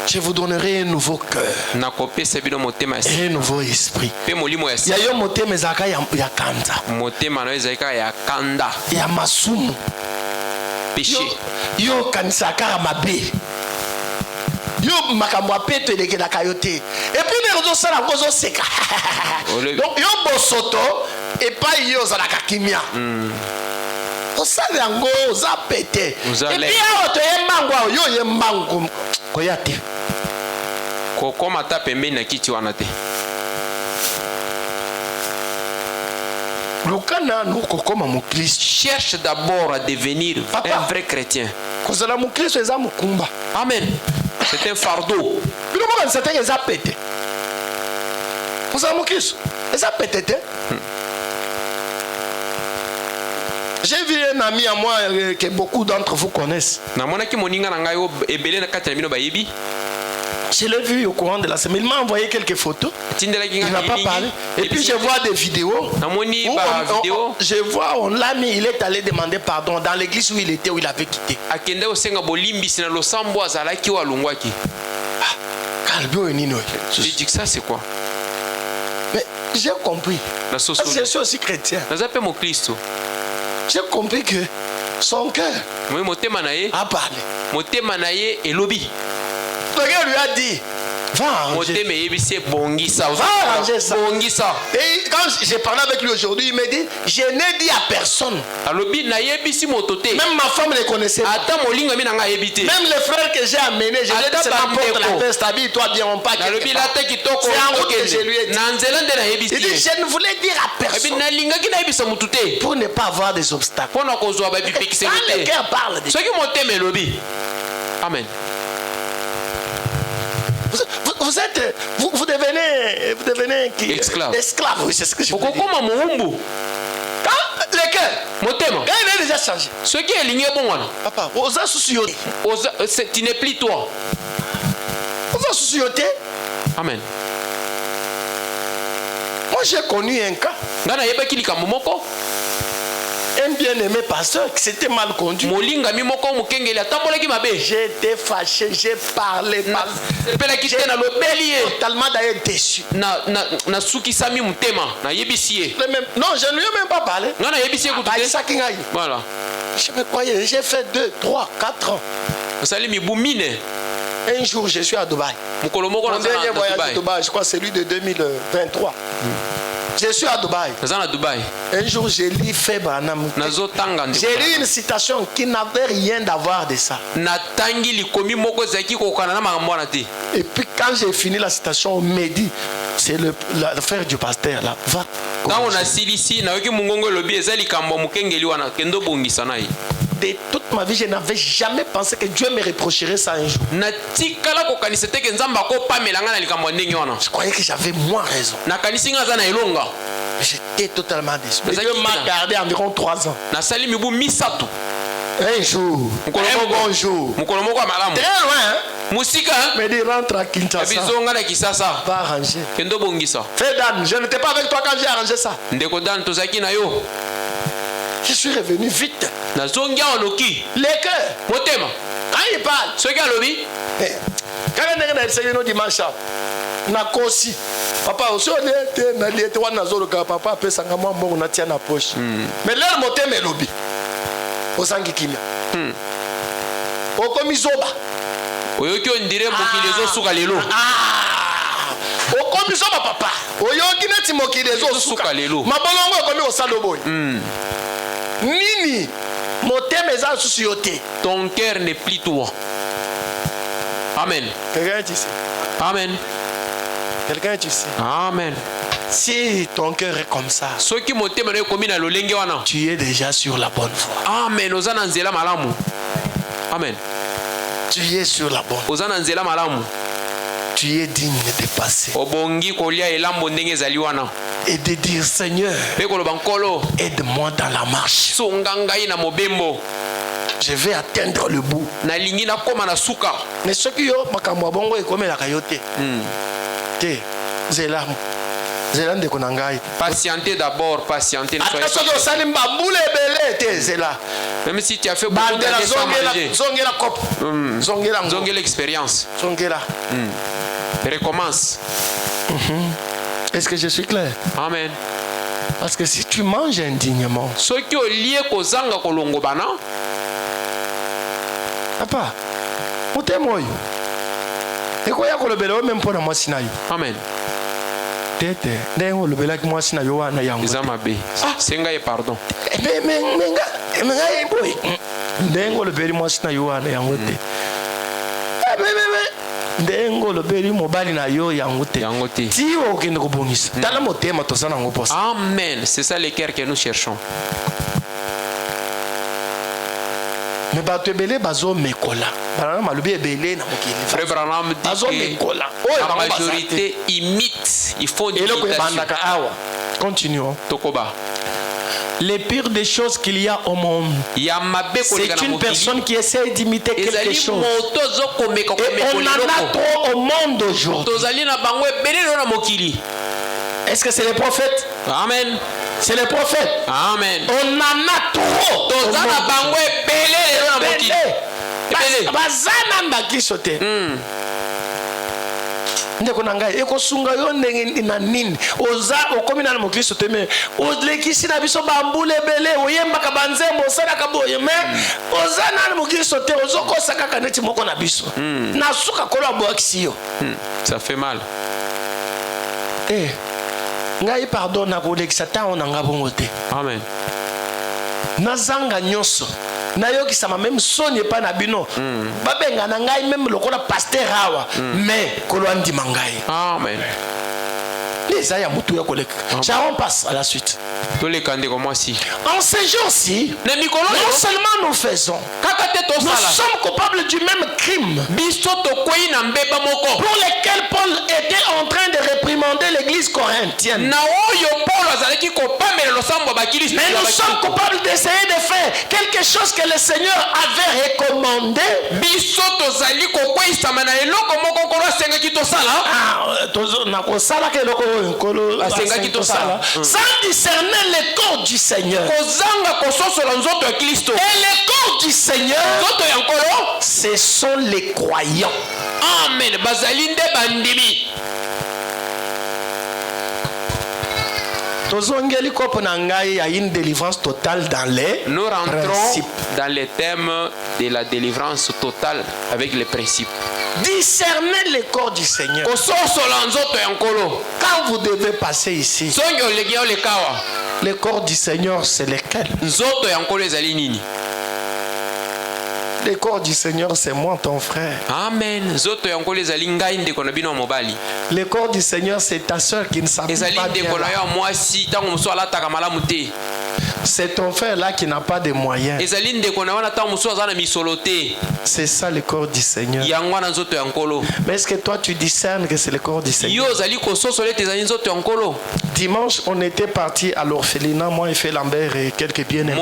Je vous donnerai un nouveau cœur et un nouveau esprit. Il y a un motema zaka ya kanda. Motema no ezaka ya kanda. Ya masumu. Péché. Yo kanisaka mabe. Yo makambo apeto elekela kayote. Et puis les autres ça la cause seka. Donc yo bosoto et pas yo za la kakimia. Osave yango za pété. Et puis auto yemango yo yemango koyate. Kokoma ta pembeni na kiti wana te. Cherche d'abord à devenir un vrai chrétien. Amen. C'est un fardeau. J'ai vu un ami à moi que beaucoup d'entre vous connaissent. Je l'ai vu au courant de la semaine. Il m'a envoyé quelques photos. Il n'a pas parlé. Et puis je vois des vidéos. Je vois, on l'a mis, il est allé demander pardon dans l'église où il était, où il avait quitté. J'ai dit que ça c'est quoi? Mais j'ai compris. Parce que je suis aussi chrétien. J'ai compris que Son cœur a parlé. Le gars lui a dit, va arranger ça. Et quand j'ai parlé avec lui aujourd'hui, il me dit, je n'ai dit à personne. Même ma femme ne connaissait pas. Même les frères que j'ai amenés, je lui ai dit, c'est n'importe la peste, habille-toi bien, on part quelque part. C'est en route que je lui ai dit. Il dit, je ne voulais dire à personne pour ne pas avoir des obstacles. Quand le cœur parle de Dieu. Amen. Vous devenez qui? Esclave. Esclave, oui, c'est ce que je veux dire. Quand le cœur, quand il est déjà changé. Ce qui est ligné bon, papa, tu n'es plus toi. Amen. Moi j'ai connu un cas. Un bien-aimé pasteur qui s'était mal conduit. J'étais fâché, j'ai parlé. J'étais totalement d'ailleurs déçu. Non, je ne lui ai même pas parlé. Voilà. Je me croyais, j'ai fait 2, 3, 4 ans. Un jour, je suis à Dubaï. Mon dernier voyage à Dubaï, je crois celui de 2023. Je suis à Dubaï. Un jour, j'ai lu Febranam. J'ai lu une citation qui n'avait rien à voir de ça. Et puis quand j'ai fini la citation, on m'a dit, c'est le frère du pasteur là. Va. De toute ma vie, je n'avais jamais pensé que Dieu me reprocherait ça un jour. Je croyais que j'avais moins raison. J'étais totalement déçu. Dieu m'a gardé environ 3 ans. Un jour, un bon jour. Très loin, hein? Mais dit rentre à Kinshasa. Va arranger. Fais Dan, je n'étais pas avec toi quand j'ai arrangé ça. Je suis revenu vite. Les cœurs. Quand il parle, quand il est dimanche, nakosi papa aussi on était na liete wana zoloka papa pesa ngama mbongo na tia na poche mais là motema elobi osangi kimia okomizoba oyoki ondire mokili ezosuka lelo okomizoba papa oyoki neti mokili ezosuka lelo mabolongo ekomi osala boy nini motema eza susu yo te. Ton cœur n'est plus toi. Amen. Quelqu'un est ici. Amen. Quelqu'un est ici. Amen. Si ton cœur est comme ça, tu es déjà sur la bonne voie. Amen. Amen. Tu es sur la bonne voie. Tu es digne de passer et de dire Seigneur, aide-moi dans la marche. Je vais atteindre le bout. Mais ce qui est makamwa bongo est comme la kayote. Zélam. Zélam de konangai. Patientez d'abord, patientez. Même si tu as fait beaucoup d'années sans manger. Zongela l'expérience. Recommence. Est-ce que je suis clair? Amen. Parce que si tu manges indignement, papa, motemoyo. Et quoi y'a kolobelo même pour moi sinayo. Amen. Tete, n'engo lobela ki moi sinayo wana yango. Izamabe. Senga et pardon. Menga boy. N'engo lobeli moi sinayo wana yango te. N'engo lobeli mobali na yo yango te. Ti o kende ko bongisa. Tala motema to sana ngo posa. Amen. C'est ça l'équerre que nous cherchons. Mais bato ebele bazo mekola. Branham malobi ebele na mokili. Frère Branham dit que la majorité imite. Il faut une imitation. Continuons. Tokoba. Les pires des choses qu'il y a au monde, c'est une personne qui essaie d'imiter quelque chose. Et on en a trop au monde aujourd'hui. Est-ce que c'est les prophètes? Amen. C'est les prophètes. Amen. On en a trop. ndeko na ngai ekosunga yo ndenge na nini oza okomi na mokristo te me olekisi na biso bambula ebele oyembaka banzembo osalaka boye me oza na mokristo te ozokosa kaka neti moko na biso na suka kolo aboyakisi yo ça fait mal. ngai pardon na kolekisa ntango na nga bongo te. Amen. nazanga nyonso nayokisama même soni epa na bino babenga na ngai même lokola pasteur awa mais kolo andima ngai. Amen. Les aya mutu ya koleka. On passe à la suite. En ces jours-ci, non seulement nous faisons, nous sommes coupables du même crime pour lesquels Paul était en train de réprimander l'église corinthienne. Mais nous sommes coupables d'essayer de faire quelque chose que le Seigneur avait recommandé. Sans discerner le corps du Seigneur. Et le corps du Seigneur, ce sont les croyants. Amen. Il y a une délivrance totale dans les Nous rentrons principes. dans les thèmes de la délivrance totale avec les principes. Discernez le corps du Seigneur. Quand vous devez passer ici, le corps du Seigneur, c'est lequel? Le corps du Seigneur, c'est moi, ton frère. Amen. Le corps du Seigneur, c'est ta soeur qui ne s'habille pas bien. C'est ton frère là qui n'a pas de moyens. C'est ça le corps du Seigneur. Mais est-ce que toi tu discernes que c'est le corps du Seigneur? Dimanche, on était parti à l'orphelinat, moi et Fé Lambert et quelques bien-aimés.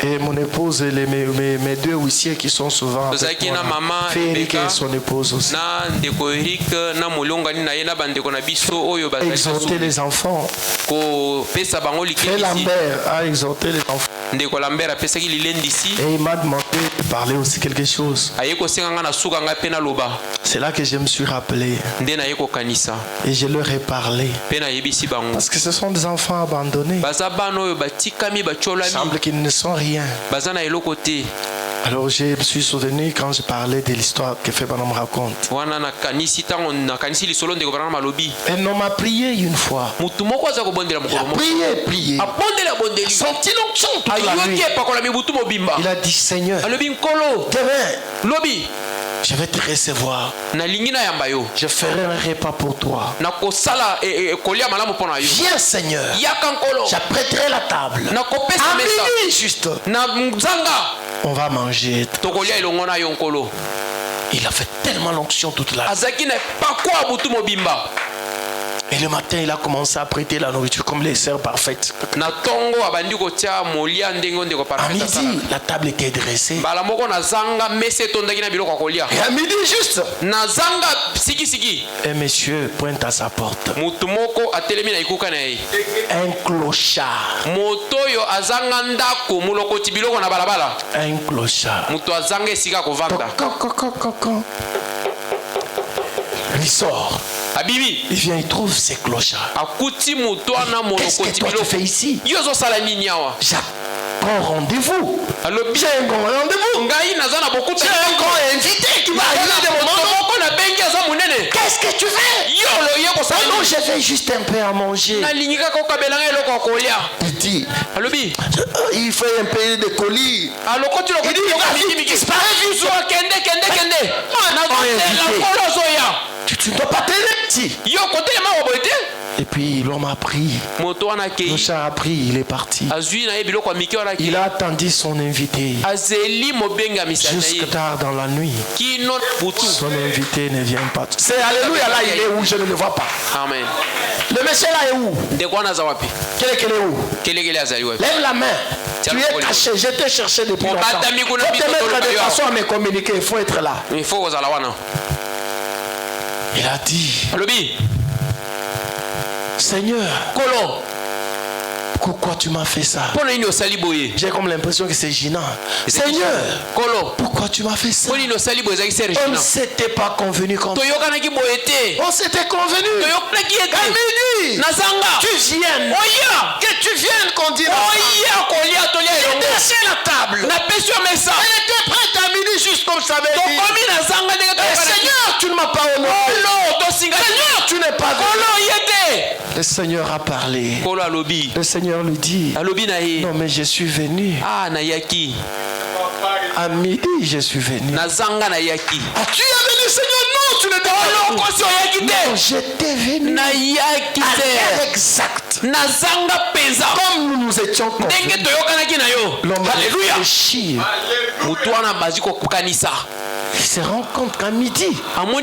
Et mon épouse et mes deux huissiers qui sont souvent avec moi. Féric et son épouse aussi. Exhorter les enfants. Fé Lambert a exhorté les enfants. Et il m'a demandé de parler aussi quelque chose. C'est là que je me suis rappelé. Et je leur ai parlé. Parce que ce sont des enfants abandonnés. Il semble qu'ils ne sont rien. Alors je me suis souvenu quand je parlais de l'histoire que Fé Branham raconte. Un homme a prié une fois. Il a prié. Senti l'onction toute la nuit. Il a dit Seigneur, demain je vais te recevoir. Je ferai un repas pour toi. Viens Seigneur. J'apprêterai la table. À minuit juste. On va manger. Il a fait tellement l'onction toute la nuit. Et le matin, il a commencé à prêter la nourriture comme les sœurs parfaites. À midi, la table était dressée. Et à midi juste, un monsieur pointe à sa porte. Un clochard. Un clochard. Il sort. Il vient, il trouve ces clochards. Qu'est-ce que toi tu fais ici? J'ai un rendez-vous. J'ai un grand rendez-vous. J'ai un grand invité qui va arriver de mon moment. Qu'est-ce que tu fais? Non, je fais juste un peu à manger. Il dit, il fait un peu de colis. Il dit, disparaît vite. Tu ne dois pas t'aider. Et puis l'homme a pris. Le chat a pris, il est parti. Il a attendu son invité. Jusque tard dans la nuit. Son invité ne vient pas. C'est alléluia là, il est où? Je ne le vois pas. Amen. Le monsieur là est où? Quel est où? Lève la main. Tu es caché, je t'ai cherché depuis longtemps. Il faut te mettre de façon à me communiquer, il faut être là. Il a dit, Seigneur, Pourquoi tu m'as fait ça? J'ai comme l'impression que c'est gênant. Seigneur, pourquoi tu m'as fait ça? On ne s'était pas convenu comme ça. On s'était convenu. Tu viennes. Que tu viennes qu'on dise. J'étais assis à la table. Elle était prête à midi juste comme ça. Seigneur, tu ne m'as pas honoré. Seigneur, tu n'es pas venu. Le Seigneur a parlé. Le Seigneur lui dit, non mais je suis venu. À midi, je suis venu. Tu es venu, Seigneur? Non, tu n'étais pas venu. Non, j'étais venu. À l'heure exacte. Comme nous nous étions convenus. L'homme réfléchit. Il se rend compte qu'à midi, il a reçu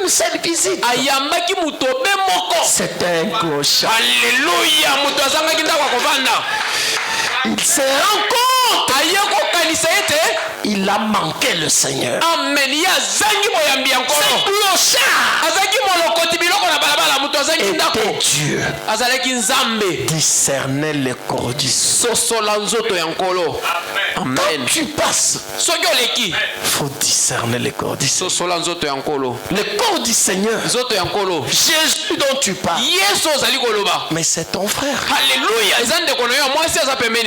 une seule visite. C'était un clochard. Alléluia. Il se rend compte. Il a manqué le Seigneur. Amen. C'est clochard. Était Dieu. Discernait le corps du Seigneur. Amen. Quand tu passes, il faut discerner le corps du Seigneur. Le corps du Seigneur. Jésus dont tu parles. Mais c'est ton frère. Alléluia.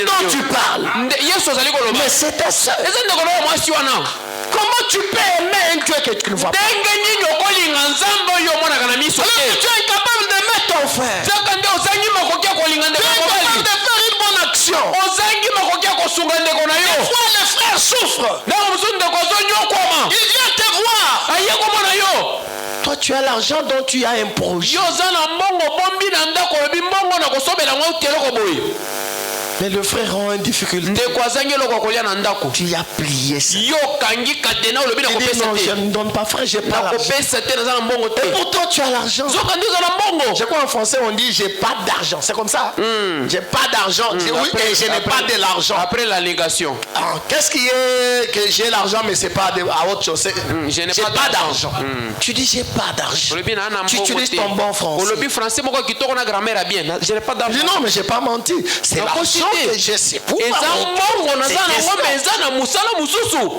Dont tu parles. Mais c'est ta soeur. Comment tu peux aimer un Dieu que tu ne vois pas? Alors tu es incapable d'aimer ton frère. Tu es incapable de faire une bonne action. Des fois le frère souffre. Il vient te voir. Toi tu as l'argent dont tu as un projet. Mais le frère a une difficulté. Tu as plié ça. Il dit non, je ne donne pas, frère, j'ai pas l'argent. Et pourtant tu as l'argent. C'est quoi en français on dit j'ai pas d'argent. C'est comme ça. J'ai pas d'argent. Oui, et je n'ai pas de l'argent. Après l'allégation. Qu'est-ce qui est que j'ai l'argent mais c'est pas à autre chose. J'ai pas d'argent. Tu dis j'ai pas d'argent. Tu utilises ton bon français. Je n'ai pas d'argent. Non mais j'ai pas menti. C'est l'argent que je sais pour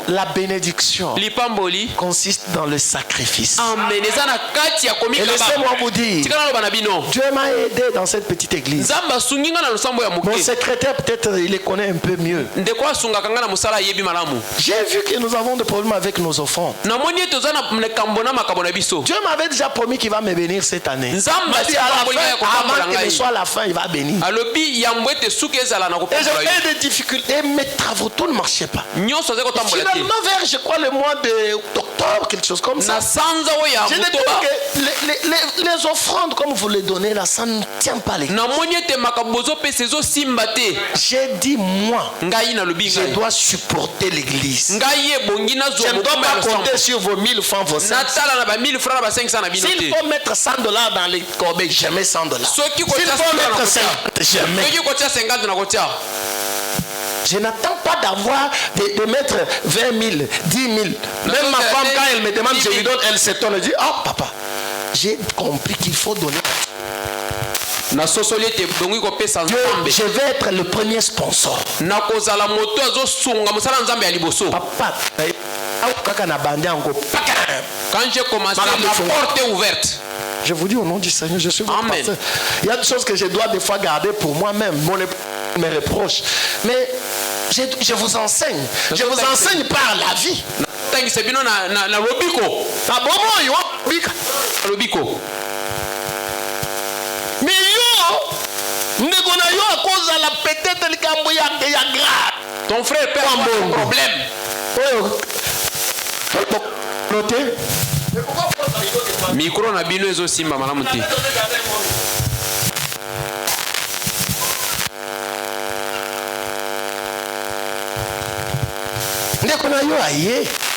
la bénédiction consiste dans le sacrifice. Et laissez-moi vous dire, Dieu m'a aidé dans cette petite église. Mon secrétaire peut-être il les connaît un peu mieux. J'ai vu que nous avons des problèmes avec nos offrandes. Dieu m'avait déjà promis qu'il va me bénir cette année. Avant que ne soit la fin, il va bénir. Et j'avais des difficultés, mes travaux, tout ne marchait pas. Finalement, vers, je crois, le mois d'octobre, quelque chose comme ça, j'ai découvert que les offrandes, comme vous les donnez là, ça ne tient pas les. J'ai dit, moi, je dois supporter l'église. Je ne dois pas compter sur vos 1000 francs, vos 500. S'il faut mettre $100 dans les corbeilles, je mets $100. S'il faut mettre 50, je mets. Je n'attends pas d'avoir de mettre 20 000, 10 000. Même ma femme, quand elle me demande, je lui donne, elle s'étonne, elle dit, oh papa, j'ai compris qu'il faut donner. Je vais être le premier sponsor. Papa, quand j'ai commencé, la porte est ouverte. Je vous dis au nom du Seigneur, je suis votre pasteur. Il y a des choses que je dois des fois garder pour moi-même. Mon époux me reproche. Mais je vous enseigne. Je vous enseigne par la vie. Mais ton frère perd un problème. Micro na bino ezo simba malamu te.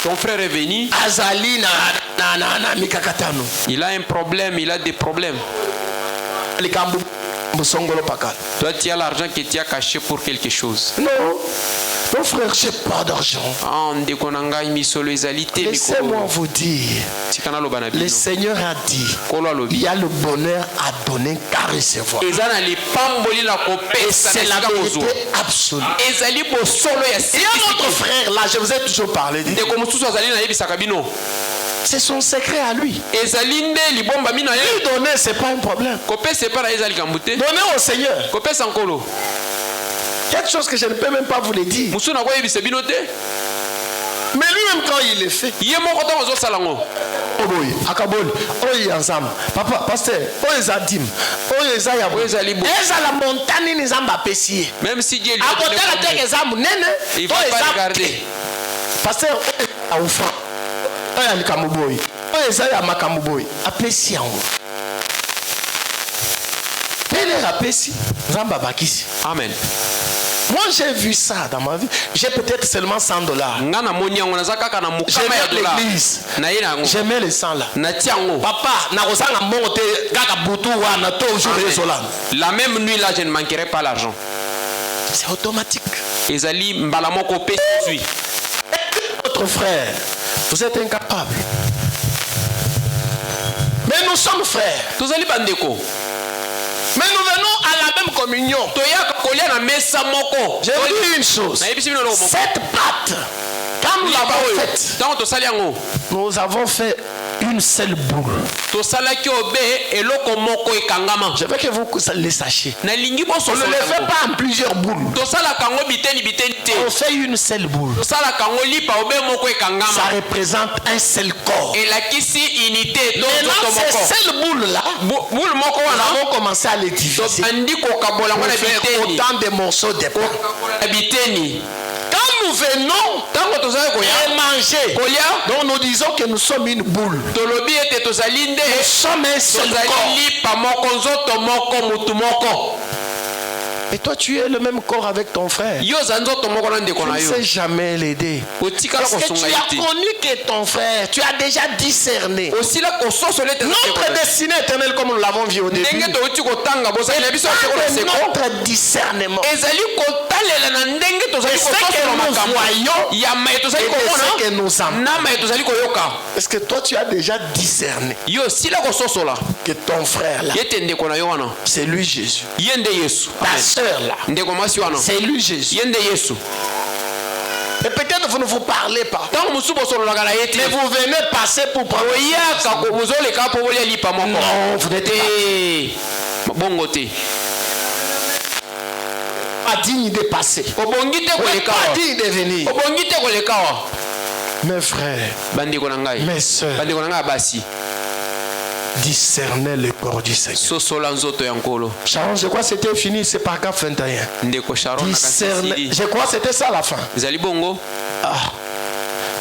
Ton frère est venu. Il a un problème, il a des problèmes. Toi, tu as l'argent que tu as caché pour quelque chose. Non. Mon frère, j'ai pas d'argent. Laissez-moi vous dire, le Seigneur a dit, il y a le bonheur à donner qu'à recevoir. Et c'est la vérité absolue. Il y a notre frère là, je vous ai toujours parlé. C'est son secret à lui. Lui donner, c'est pas un problème. Donner au Seigneur. Quelque chose que je ne peux même pas vous le dire. Mais lui-même quand il le fait. Papa, pasteur, même si Dieu lui a donné, il va pas regarder. Pasteur, amen. Moi j'ai vu ça dans ma vie. J'ai peut-être seulement $100. J'aimais l'église. J'aimais les 100 là. Papa, la même nuit là, je ne manquerai pas l'argent. C'est automatique. Votre frère, vous êtes incapable. Mais nous sommes frères. Mais nous venons à la même communion. J'ai dit une chose. Cette pâte, quand nous l'avons faite, nous avons fait une seule boule. Je veux que vous le sachiez. On ne le fait pas en plusieurs boules. On fait une seule boule. Ça représente un seul corps. Maintenant, cette seule boule là, nous avons commencé à les diviser. On fait autant de morceaux de pain. Quand nous venons et manger, donc nous disons que nous sommes une boule. Nous sommes un seul corps. Et toi, tu es le même corps avec ton frère. Tu ne sais jamais l'aider. Parce que tu as connu que ton frère, tu as déjà discerné. Notre destinée éternelle, comme nous l'avons vu au début, c'est notre discernement. Et ce que nous voyons, et ce que nous entendons. Est-ce que toi, tu as déjà discerné que ton frère là, c'est lui Jésus. Ta sœur là, c'est lui Jésus. Et peut-être vous ne vous parlez pas. Mais vous venez passer pour prendre. Non, vous n'êtes pas digne de passer. Vous n'êtes pas digne de venir. Mes frères, mes soeurs, discerner le corps du Seigneur. Sharon, je crois que c'était fini, c'est paragraphe 21. Discerner, je crois que c'était ça la fin.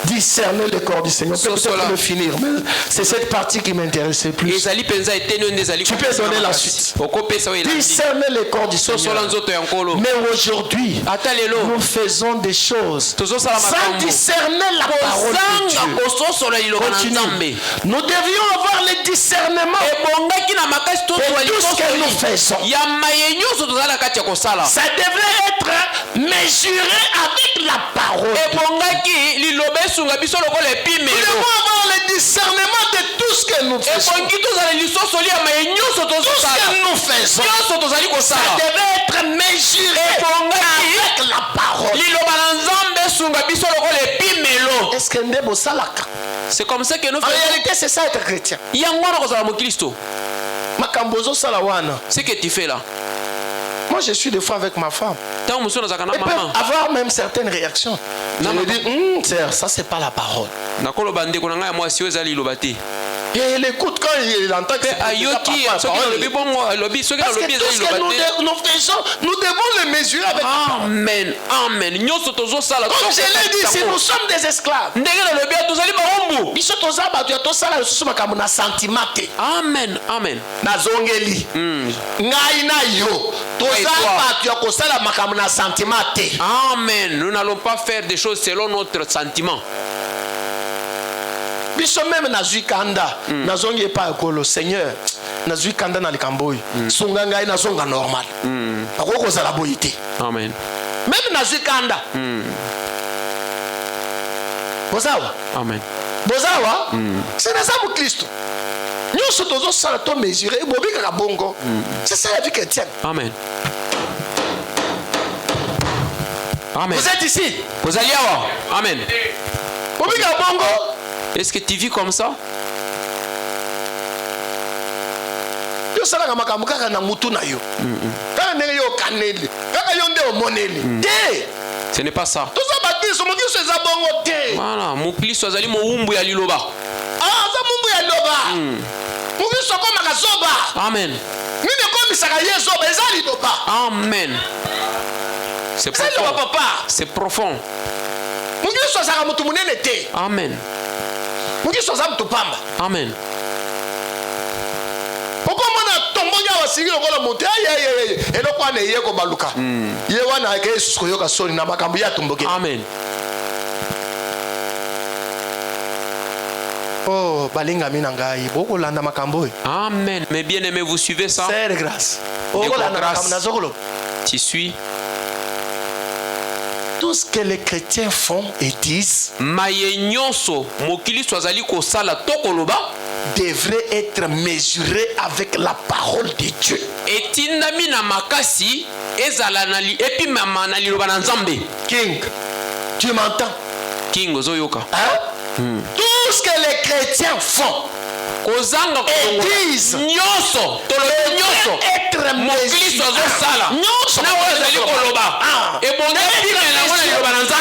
Discerner le corps du Seigneur. Peut-être le finir, mais c'est cette partie qui m'intéressait plus. Tu peux donner la suite. Discerner le corps du Seigneur. Mais aujourd'hui, nous faisons des choses sans discerner la parole de Dieu. Continue. Nous devions avoir le discernement de tout ce que nous faisons. Ça devrait être mesuré avec la parole. Nous devons avoir le discernement de tout ce que nous faisons. Tout ce que nous faisons, ça devait être mesuré avec la parole. Est-ce que nous sommes c'est comme ça que nous faisons. En réalité, c'est ça être chrétien. Ce que tu fais là. Moi, je suis des fois avec ma femme. Elle peut avoir même certaines réactions. Je me dis, ça, c'est pas la parole. Et elle écoute quand il entend que c'est pas la parole. Parce que tout ce que nous faisons, nous devons le mesurer avec la parole. Amen. Amen. Comme je l'ai dit, si nous sommes des esclaves, Amen. Amen. Amen. Nous n'allons pas faire des choses selon notre sentiment. Biso même nazui kanda nazongi pa ekolo Seigneur nazui kanda na likamboyi sunga ngai nazonga normal akoko za la boyité. Amen. même na zikanda bozawa Amen. bozawa c'est na sabu Kristo nyonso tozo sala to mesurer bobika ka bongo c'est ça la vie chrétienne. Amen. Amen. Vous êtes ici? Vous allez avoir. Amen. Bobika ka bongo. Est-ce que tu vis comme ça? Yo sala ka makambo kaka na mutu na yo. Kaka ndenge yo kaneli. Kaka yo nde omoneli. Te. Ce n'est pas ça. Tout ça baptise, mon Dieu, c'est ça bongo te. Voilà, mon Kristo azali mo umbu ya liloba. Ah, ça mumbu ya liloba. Mon Dieu, c'est comme akazoba. Amen. Nini comme ça kaye zoba, eza liloba. Amen. C'est profond. Papa. C'est profond. Mon Dieu, c'est ça mutu munene te. Amen. Mon Dieu, c'est ça mutu pamba. Amen. Pourquoi on a tombé à Siri au vol monté? Aïe, et le quoi n'est pas baluka. Yewana a été sous yoga soli na makambuya tomboke. Amen. Oh, balinga minangai, beaucoup landa makamboy. Amen. Mais bien aimé, vous suivez ça? C'est de grâce. Oh, la grâce. grâce. Tu suis. Tout ce que les chrétiens font et disent devrait être mesuré avec la parole de Dieu. King, tu m'entends? King, hein? Tout ce que les chrétiens font et disent être mesuré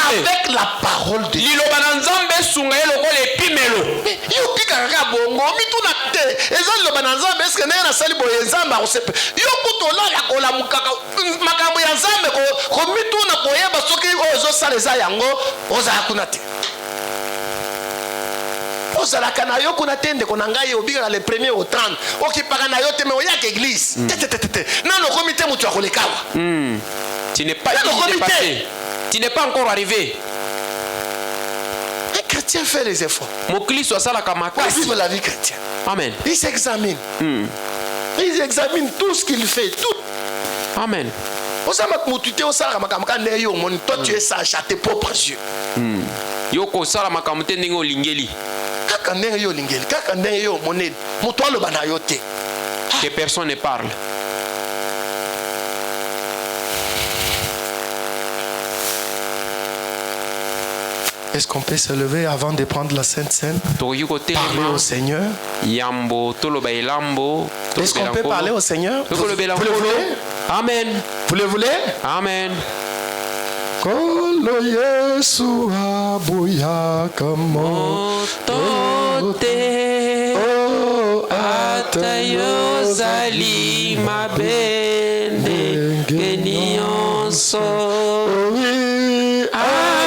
avec la parole de Dieu. Ozalaka na yo kuna tende kona ngai obika le premier au 30 okipaka na yo te me oya église na no comité mutu akolekawa tu n'es pas dépassé, tu n'es pas encore arrivé. Un chrétien fait les efforts pour vivre la vie chrétienne. Amen. Il s'examine. Il examine tout ce qu'il fait, tout. Amen. Toi tu es sage à tes propres yeux. Yoko sala makamute ndenge olingeli. Kaka ndenge yo lingeli, kaka ndenge yo monedi. Mutu aloba na yo te. Que personne ne parle. Est-ce qu'on peut se lever avant de prendre la Sainte Seine? Parler au Seigneur. Est-ce qu'on peut parler au Seigneur? Vous le voulez? Amen. Vous le voulez? Amen. Kolo Yesu abuyaka motote atayo zali mabende kenyonso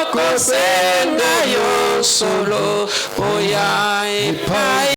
akosenga yo solo oya epai